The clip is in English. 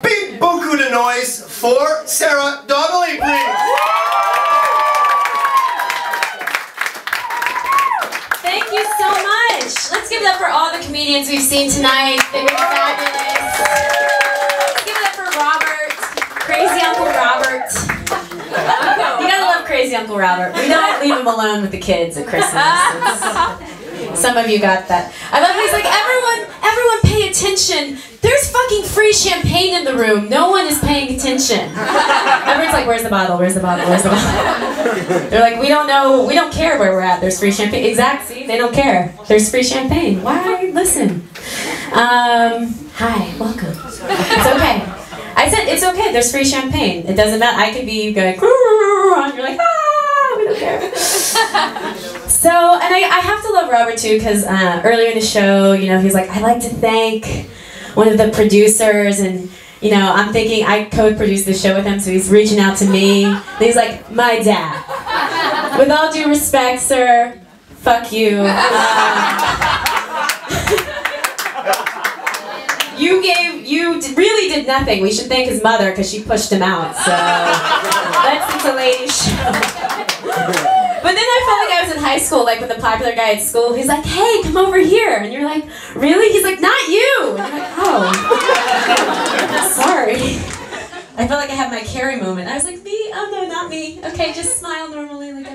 Big beaucoup de noise for Sarah Donnelly, please. Thank you so much. Let's give it up for all the comedians we've seen tonight. They've been fabulous. Let's give it up for Robert, Crazy Uncle Robert. You gotta love Crazy Uncle Robert. We don't leave him alone with the kids at Christmas. Some of you got that. I love how he's like, everyone pay attention. There's fucking free champagne in the room. No one is paying attention. Everyone's like, where's the bottle? Where's the bottle? Where's the bottle? They're like, we don't know. We don't care where we're at. There's free champagne. Exactly. They don't care. There's free champagne. Why? Listen. Hi. Welcome. It's okay. I said, it's okay. There's free champagne. It doesn't matter. I could be going, and you're like, we don't care. So, and I have to love Robert too, because earlier in the show, you know, he's like, I'd like to thank one of the producers, and you know, I'm thinking I co-produced the show with him, so he's reaching out to me. And he's like, my dad. With all due respect, sir, fuck you. You really did nothing. We should thank his mother because she pushed him out. So that's the ladies' show. But then I felt like I was in high school, like with a popular guy at school. He's like, hey, come over here. And you're like, really? He's like, not you. And I'm like, oh, sorry. I felt like I had my Carrie moment. I was like, me? Oh no, not me. Okay, just smile normally like